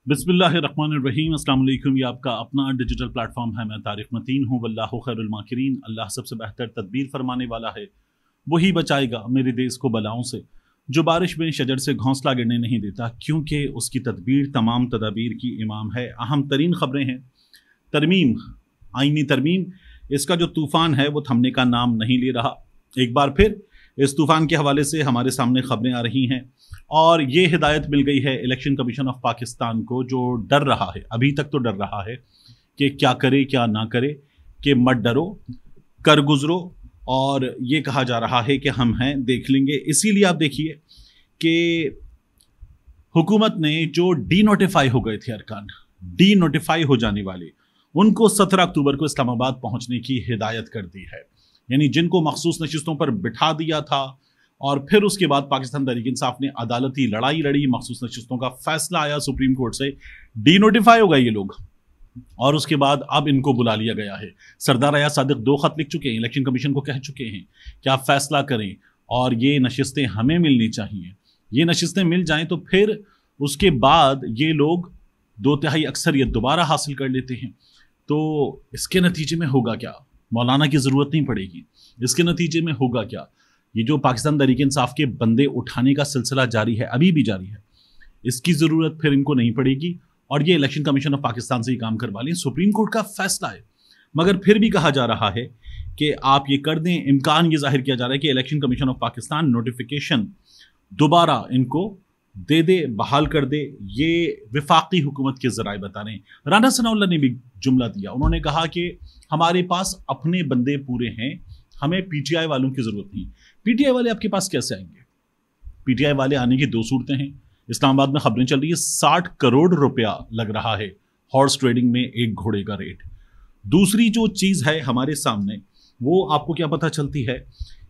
बिस्मिल्लाहिर्रहमानिर्रहीम। अस्सलाम वालेकुम। ये आपका अपना डिजिटल प्लेटफॉर्म है। मैं तारिक मतीन हूँ। वल्लाहु खैरुल माकिरीन। अल्लाह सबसे बेहतर तदबीर फरमाने वाला है, वही बचाएगा मेरे देश को बलाओं से। जो बारिश में शजर से घोंसला गिरने नहीं देता, क्योंकि उसकी तदबीर तमाम तदाबीर की इमाम है। अहम तरीन खबरें हैं। तरमीम, आईनी तरमीम, इसका जो तूफ़ान है वो थमने का नाम नहीं ले रहा। एक बार फिर इस तूफ़ान के हवाले से हमारे सामने खबरें आ रही हैं और ये हिदायत मिल गई है इलेक्शन कमीशन ऑफ पाकिस्तान को, जो डर रहा है, अभी तक तो डर रहा है कि क्या करे क्या ना करे, कि मत डरो, कर गुजरो। और ये कहा जा रहा है कि हम हैं, देख लेंगे। इसीलिए आप देखिए कि हुकूमत ने जो डी नोटिफाई हो गए थे अरकान, डी नोटिफाई हो जाने वाले, उनको 17 अक्टूबर को इस्लामाबाद पहुंचने की हिदायत कर दी है। यानी जिनको मखसूस नशिस्तों पर बिठा दिया था और फिर उसके बाद पाकिस्तान तहरीक इंसाफ ने अदालती लड़ाई लड़ी, मखसूस नशिस्तों का फैसला आया सुप्रीम कोर्ट से, डी नोटिफाई हो गए ये लोग। और उसके बाद अब इनको बुला लिया गया है। सरदार अयाज सादिक 2 खत लिख चुके हैं, इलेक्शन कमीशन को कह चुके हैं कि आप फैसला करें और ये नशिस्तें हमें मिलनी चाहिए। ये नशिस्तें मिल जाएं तो फिर उसके बाद ये लोग 2/3 अक्सरियत दोबारा हासिल कर लेते हैं। तो इसके नतीजे में होगा क्या? मौलाना की ज़रूरत नहीं पड़ेगी। इसके नतीजे में होगा क्या? ये जो पाकिस्तान तहरीक इंसाफ के बंदे उठाने का सिलसिला जारी है, अभी भी जारी है, इसकी ज़रूरत फिर इनको नहीं पड़ेगी और ये इलेक्शन कमीशन ऑफ पाकिस्तान से ही काम करवा लें। सुप्रीम कोर्ट का फैसला है, मगर फिर भी कहा जा रहा है कि आप ये कर दें। इम्कान ये जाहिर किया जा रहा है कि election commission of Pakistan notification दोबारा इनको दे दे, बहाल कर दे। ये विफाकी हुकूमत के ज़राए बता रहे हैं। राना सनाउल्लाह ने भी जुमला दिया, उन्होंने कहा कि हमारे पास अपने बंदे पूरे हैं, हमें पीटीआई वालों की ज़रूरत नहीं। पीटीआई वाले आपके पास कैसे आएंगे? पीटीआई वाले आने की 2 सूरतें हैं। इस्लामाबाद में खबरें चल रही है 60 करोड़ रुपया लग रहा है हॉर्स ट्रेडिंग में एक घोड़े का रेट। दूसरी जो चीज़ है हमारे सामने, वो आपको क्या पता चलती है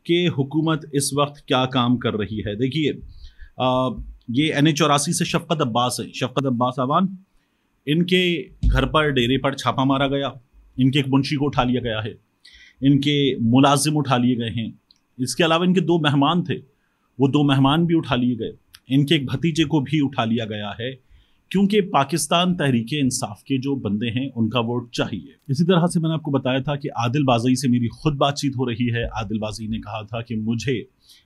कि हुकूमत इस वक्त क्या काम कर रही है। देखिए, ये NH84 से शफकत अब्बास है, शफकत अब्बास अवान, इनके घर पर, डेरे पर छापा मारा गया। इनके एक मुंशी को उठा लिया गया है, इनके मुलाजिम उठा लिए गए हैं। इसके अलावा इनके 2 मेहमान थे, वो 2 मेहमान भी उठा लिए गए। इनके एक भतीजे को भी उठा लिया गया है, क्योंकि पाकिस्तान तहरीक इंसाफ के जो बंदे हैं उनका वोट चाहिए। इसी तरह से मैंने आपको बताया था कि आदिल बाज़ई से मेरी खुद बातचीत हो रही है। आदिल बाज़ई ने कहा था कि मुझे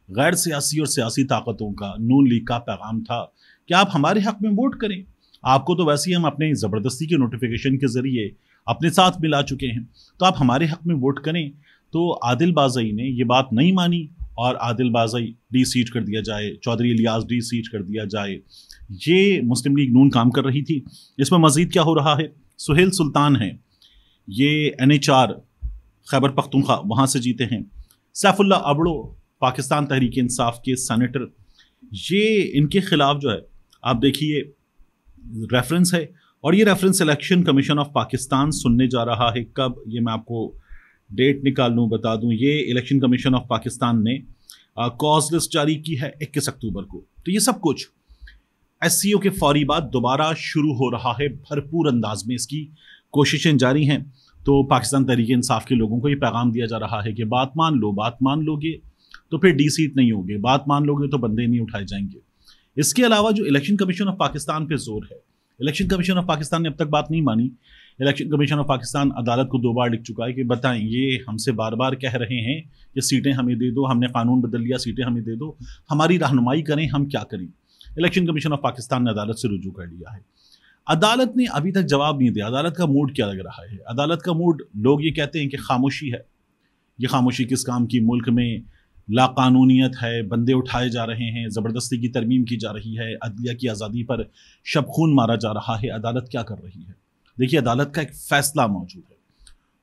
गैर सियासी और सियासी ताकतों का, नून लीग का पैगाम था कि आप हमारे हक में वोट करें। आपको तो वैसे ही हम अपने ज़बरदस्ती के नोटिफिकेशन के ज़रिए अपने साथ मिला चुके हैं, तो आप हमारे हक में वोट करें। तो आदिल बाज़ई ने ये बात नहीं मानी और आदिल बाज़ई डी सीट कर दिया जाए, चौधरी इलियास डी सीट कर दिया जाए। ये मुस्लिम लीग नून काम कर रही थी। इसमें मज़ीद क्या हो रहा है? सुहेल सुल्तान हैं, ये NH4 खैबर पख्तूनख्वा वहाँ से जीते हैं। सैफुल्लाह अबड़ो पाकिस्तान तहरीक इंसाफ के सेनेटर, ये इनके खिलाफ जो है, आप देखिए रेफरेंस है, और ये reference election commission of Pakistan सुनने जा रहा है। कब? ये मैं आपको डेट निकाल लूँ, बता दूँ। ये इलेक्शन कमीशन ऑफ पाकिस्तान ने कॉज लिस्ट जारी की है 21 अक्टूबर को। तो ये सब कुछ SCO के फौरी बाद दोबारा शुरू हो रहा है। भरपूर अंदाज में इसकी कोशिशें जारी हैं। तो पाकिस्तान तहरीक इंसाफ के लोगों को ये पैगाम दिया जा रहा है कि बात मान लो, बात मान लोगे तो फिर डी सीट नहीं होगे, बात मान लोगे तो बंदे नहीं उठाए जाएंगे। इसके अलावा जो इलेक्शन कमीशन ऑफ पाकिस्तान पे जोर है, इलेक्शन कमीशन ऑफ पाकिस्तान ने अब तक बात नहीं मानी। इलेक्शन कमीशन ऑफ पाकिस्तान अदालत को 2 बार लिख चुका है कि बताएं, ये हमसे बार बार कह रहे हैं कि सीटें हमें दे दो, हमने कानून बदल लिया, सीटें हमें दे दो, हमारी रहनुमाई करें, हम क्या करें। इलेक्शन कमीशन ऑफ पाकिस्तान ने अदालत से रुजू कर लिया है। अदालत ने अभी तक जवाब नहीं दिया। अदालत का मूड क्या लग रहा है? अदालत का मूड, लोग ये कहते हैं कि खामोशी है। ये खामोशी किस काम की? मुल्क में लाकानूनियत है, बंदे उठाए जा रहे हैं, ज़बरदस्ती की तरमीम की जा रही है, अदलिया की आज़ादी पर शबखून मारा जा रहा है। अदालत क्या कर रही है? देखिए, अदालत का एक फ़ैसला मौजूद है।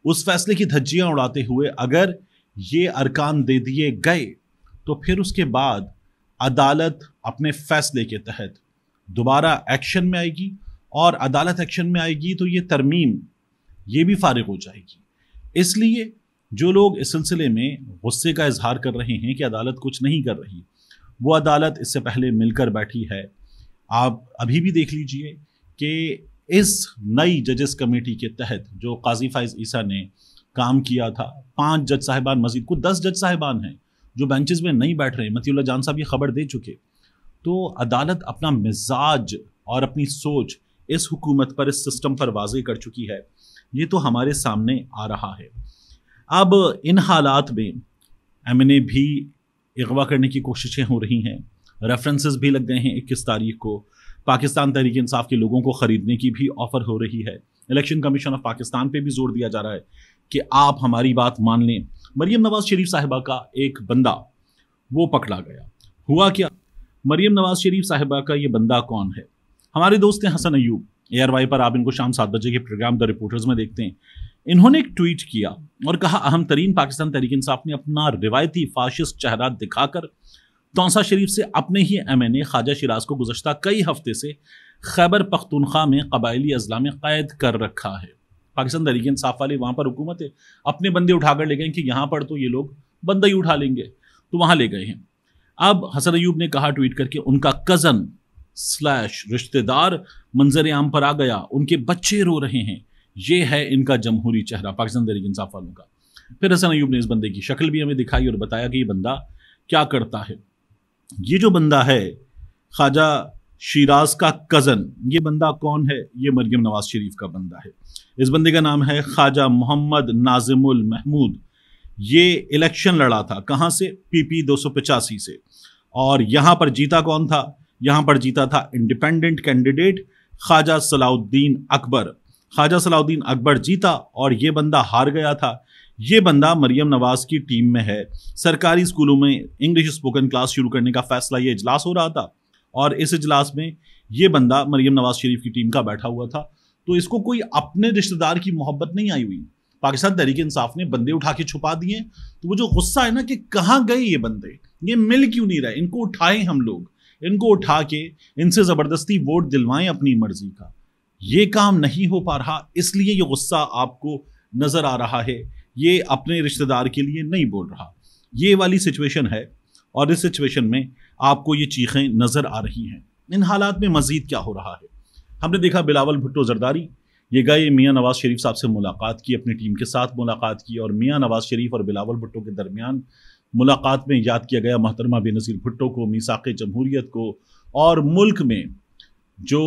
उस फैसले की धज्जियाँ उड़ाते हुए अगर ये अरकान दे दिए गए तो फिर उसके बाद अदालत अपने फैसले के तहत दोबारा एक्शन में आएगी, और अदालत एक्शन में आएगी तो ये तरमीम ये भी फारिग हो जाएगी। इसलिए जो लोग इस सिलसिले में गुस्से का इजहार कर रहे हैं कि अदालत कुछ नहीं कर रही, वो अदालत इससे पहले मिलकर बैठी है। आप अभी भी देख लीजिए कि इस नई जजेस कमेटी के तहत जो काजी फाइज ईसा ने काम किया था, 5 जज साहिबान, मजीद को 10 जज साहिबान हैं जो बेंचेस में नहीं बैठ रहे। मतीउल्लाह जान साहब ये खबर दे चुके। तो अदालत अपना मिजाज और अपनी सोच इस हुकूमत पर, इस सिस्टम पर वाज़े कर चुकी है। ये तो हमारे सामने आ रहा है। अब इन हालात में एमएनए भी अगवा करने की कोशिशें हो रही हैं, रेफरेंसेस भी लग गए हैं। 21 तारीख को पाकिस्तान तहरीक इंसाफ के लोगों को ख़रीदने की भी ऑफ़र हो रही है। इलेक्शन कमीशन ऑफ पाकिस्तान पे भी जोर दिया जा रहा है कि आप हमारी बात मान लें। मरियम नवाज शरीफ साहिबा का एक बंदा वो पकड़ा गया। हुआ क्या? मरियम नवाज शरीफ साहिबा का ये बंदा कौन है? हमारे दोस्त हैं हसन अयूब, ARY पर आप इनको शाम 7 बजे के प्रोग्राम द रिपोर्टर्स में देखते हैं। इन्होंने एक ट्वीट किया और कहा, अहम तरीन पाकिस्तान तहरीक इंसाफ ने अपना रिवायती फाशिस्ट चेहरा दिखाकर तौसा शरीफ से अपने ही MNA ख्वाजा शिराज को गुज़श्ता कई हफ्ते से खैबर पख्तूनख्वा में कबायली अजला में कैद कर रखा है। पाकिस्तान तहरीक इंसाफ वाले वहाँ पर हुकूमत है, अपने बंदे उठाकर ले गए कि यहाँ पर तो ये लोग बंदा ही उठा लेंगे, तो वहाँ ले गए हैं। अब हसन अयूब ने कहा ट्वीट करके, उनका कज़न / रिश्तेदार मंजर आम पर आ गया, उनके बच्चे रो रहे हैं, ये है इनका जमहूरी चेहरा पाकिस्तान तहरीक इंसाफ वालों का। फिर हसन अयूब ने इस बंदे की शक्ल भी हमें दिखाई और बताया कि ये बंदा क्या करता है। ये जो बंदा है ख्वाजा शिराज का कज़न, ये बंदा कौन है? ये मरियम नवाज शरीफ का बंदा है। इस बंदे का नाम है ख्वाजा मोहम्मद नाजिमुल महमूद। ये इलेक्शन लड़ा था, कहाँ से? PP 285 से। और यहाँ पर जीता कौन था? यहाँ पर जीता था इंडिपेंडेंट कैंडिडेट ख्वाजा सलाउद्दीन अकबर। ख्वाजा सलाउद्दीन अकबर जीता और ये बंदा हार गया था। ये बंदा मरियम नवाज की टीम में है। सरकारी स्कूलों में इंग्लिश स्पोकन क्लास शुरू करने का फैसला, ये इजलास हो रहा था और इस इजलास में ये बंदा मरियम नवाज शरीफ की टीम का बैठा हुआ था। तो इसको कोई अपने रिश्तेदार की मोहब्बत नहीं आई हुई। पाकिस्तान तहरीक इंसाफ ने बंदे उठा के छुपा दिए। तो वो जो गुस्सा है ना कि कहाँ गए ये बंदे, ये मिल क्यों नहीं रहे, इनको उठाएं हम लोग, इनको उठा के इनसे ज़बरदस्ती वोट दिलवाएं अपनी मर्जी का, ये काम नहीं हो पा रहा। इसलिए ये गुस्सा आपको नज़र आ रहा है। ये अपने रिश्तेदार के लिए नहीं बोल रहा। ये वाली सिचुएशन है और इस सिचुएशन में आपको ये चीखें नज़र आ रही हैं। इन हालात में मज़ीद क्या हो रहा है? हमने देखा बिलावल भुट्टो जरदारी ये गए, मियाँ नवाज शरीफ साहब से मुलाकात की, अपनी टीम के साथ मुलाकात की और मियाँ नवाज शरीफ और बिलावल भुट्टो के दरमियान मुलाकात में याद किया गया मोहतरमा बेनज़ीर भुट्टो को, मीसाक़े जमहूरियत को और मुल्क में जो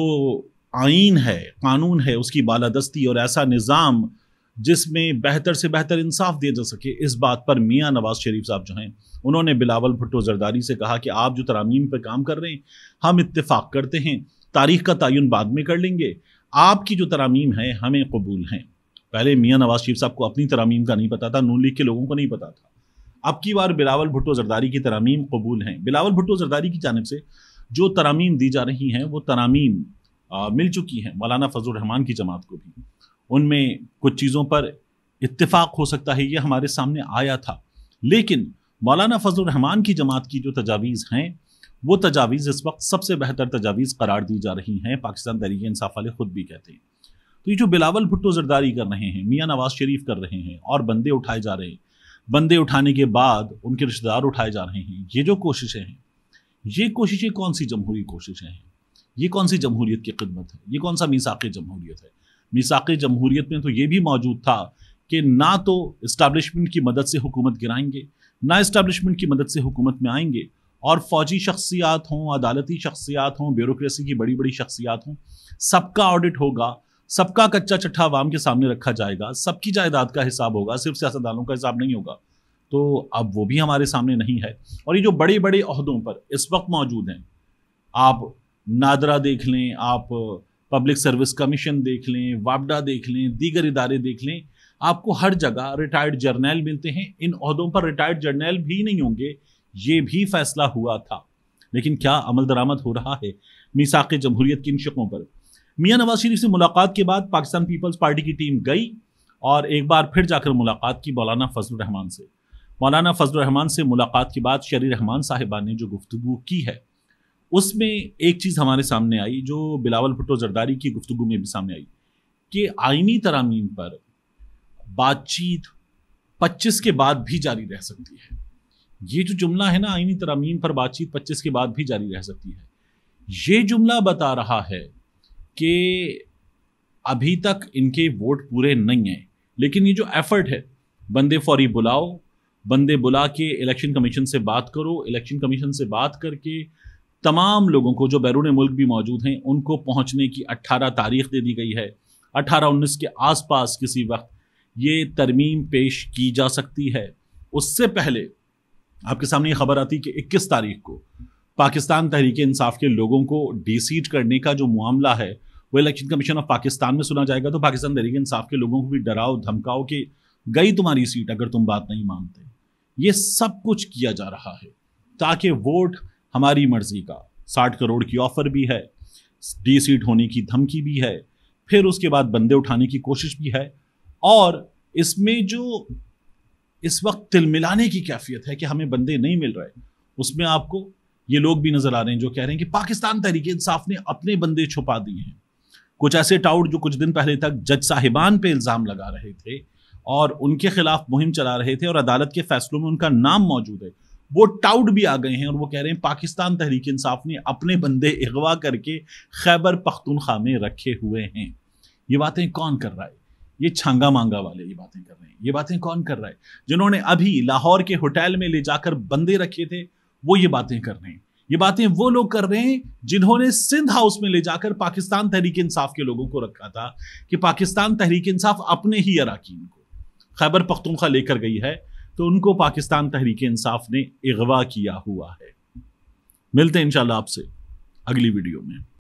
आईन है, कानून है, उसकी बालादस्ती और ऐसा निज़ाम जिसमें बेहतर से बेहतर इंसाफ दिया जा सके। इस बात पर मियाँ नवाज शरीफ साहब जो हैं उन्होंने बिलावल भुट्टो जरदारी से कहा कि आप जो तरामीम पर काम कर रहे हैं हम इत्तेफाक करते हैं, तारीख का तयन बाद में कर लेंगे, आपकी जो तरामीम है हमें कबूल हैं। पहले मियाँ नवाज शरीफ साहब को अपनी तरामीम का नहीं पता था, नून लीग के लोगों को नहीं पता था। अब की बार बिलावल भुट्टो जरदारी की तरामीम कबूल हैं। बिलावल भुट्टो जरदारी की जानिब से जो तरामीम दी जा रही हैं वो तरामीम मिल चुकी हैं मौलाना फजल रहमान की जमात को भी। उनमें कुछ चीज़ों पर इत्तेफाक हो सकता है, ये हमारे सामने आया था। लेकिन मौलाना फजल रहमान की जमात की जो तजावीज़ हैं वो तजावीज़ इस वक्त सबसे बेहतर तजावीज़ करार दी जा रही हैं, पाकिस्तान तहरीक इंसाफ वाले खुद भी कहते हैं। तो ये जो बिलावल भुट्टो जरदारी कर रहे हैं, मियाँ नवाज शरीफ कर रहे हैं और बंदे उठाए जा रहे हैं, बंदे उठाने के बाद उनके रिश्तेदार उठाए जा रहे हैं, ये जो कोशिशें हैं, ये कोशिशें कौन सी जमहूरी कोशिशें हैं? ये कौन सी जमहूरियत की खिदमत है? ये कौन सा मीसाक़े जमहूरियत है? मीसाक़े जमहूरियत में तो ये भी मौजूद था कि ना तो इस्टेब्लिशमेंट की मदद से हुकूमत गिराएंगे, ना इस्टेब्लिशमेंट की मदद से हुकूमत में आएंगे, और फ़ौजी शख्सियात हों, अदालती शख्सियात हों, ब्यूरोक्रेसी की बड़ी बड़ी शख्सियात हों, सबका ऑडिट होगा, सबका कच्चा चट्ठा आवाम के सामने रखा जाएगा, सबकी जायदाद का हिसाब होगा, सिर्फ सियासतदानों का हिसाब नहीं होगा। तो अब वो भी हमारे सामने नहीं है। और ये जो बड़े बड़े ओहदों पर इस वक्त मौजूद हैं, आप नादरा देख लें, आप पब्लिक सर्विस कमीशन देख लें, वापडा देख लें, दीगर इदारे देख लें, आपको हर जगह रिटायर्ड जर्नैल मिलते हैं। इन ओहदों पर रिटायर्ड जर्नैल भी नहीं होंगे, ये भी फैसला हुआ था। लेकिन क्या अमल दरामद हो रहा है मीसाक़े जमहूरियत की इन शिकों पर? मियाँ नवाज शरीफ से मुलाकात के बाद पाकिस्तान पीपल्स पार्टी की टीम गई और एक बार फिर जाकर मुलाकात की मौलाना फजल रहमान से। मौलाना फजल रहमान से मुलाकात के बाद शरी रहमान साहिबा ने जो गुफ्तगू की है उसमें एक चीज़ हमारे सामने आई, जो बिलावल भुट्टो जरदारी की गुफ्तगू में भी सामने आई, कि आईनी तरामीम पर बातचीत 25 के बाद भी जारी रह सकती है। ये जो जुमला है ना, आईनी तरामीम पर बातचीत 25 के बाद भी जारी रह सकती है, ये जुमला बता रहा है कि अभी तक इनके वोट पूरे नहीं हैं। लेकिन ये जो एफर्ट है, बंदे फौरी बुलाओ, बंदे बुला के इलेक्शन कमीशन से बात करो, इलेक्शन कमीशन से बात करके तमाम लोगों को जो बैरून मुल्क भी मौजूद हैं उनको पहुंचने की 18 तारीख दे दी गई है। 18-19 के आसपास किसी वक्त ये तरमीम पेश की जा सकती है। उससे पहले आपके सामने ये खबर आती कि 21 तारीख को पाकिस्तान तहरीक इंसाफ के लोगों को डीसीट करने का जो मामला है वो इलेक्शन कमीशन ऑफ पाकिस्तान में सुना जाएगा। तो पाकिस्तान तहरीक इंसाफ के लोगों को भी डराओ धमकाओ कि गई तुम्हारी सीट अगर तुम बात नहीं मानते। ये सब कुछ किया जा रहा है ताकि वोट हमारी मर्जी का, 60 करोड़ की ऑफर भी है, डीसीट होने की धमकी भी है, फिर उसके बाद बंदे उठाने की कोशिश भी है। और इसमें जो इस वक्त तिलमिलाने की कैफियत है कि हमें बंदे नहीं मिल रहे, उसमें आपको ये लोग भी नजर आ रहे हैं जो कह रहे हैं कि पाकिस्तान तहरीक इंसाफ ने अपने बंदे छुपा दिए हैं। कुछ ऐसे टाउट जो कुछ दिन पहले तक जज साहिबान पे इल्जाम लगा रहे थे और उनके खिलाफ मुहिम चला रहे थे और अदालत के फैसलों में उनका नाम मौजूद है, वो टाउट भी आ गए हैं और वो कह रहे हैं पाकिस्तान तहरीक इंसाफ ने अपने बंदे अगवा करके खैबर पख्तूनख्वा में रखे हुए हैं। ये बातें कौन कर रहा है? ये छांगा मांगा वाले ये बातें कर रहे हैं। ये बातें कौन कर रहा है? जिन्होंने अभी लाहौर के होटल में ले जाकर बंदे रखे थे वो ये बातें कर रहे हैं। ये बातें वो लोग कर रहे हैं जिन्होंने सिंध हाउस में ले जाकर पाकिस्तान तहरीक इंसाफ के लोगों को रखा था कि पाकिस्तान तहरीक इंसाफ अपने ही अराकीन को खैबर पख्तूनख्वा लेकर गई है तो उनको पाकिस्तान तहरीक इंसाफ ने अगवा किया हुआ है। मिलते हैं इंशाल्लाह आपसे अगली वीडियो में।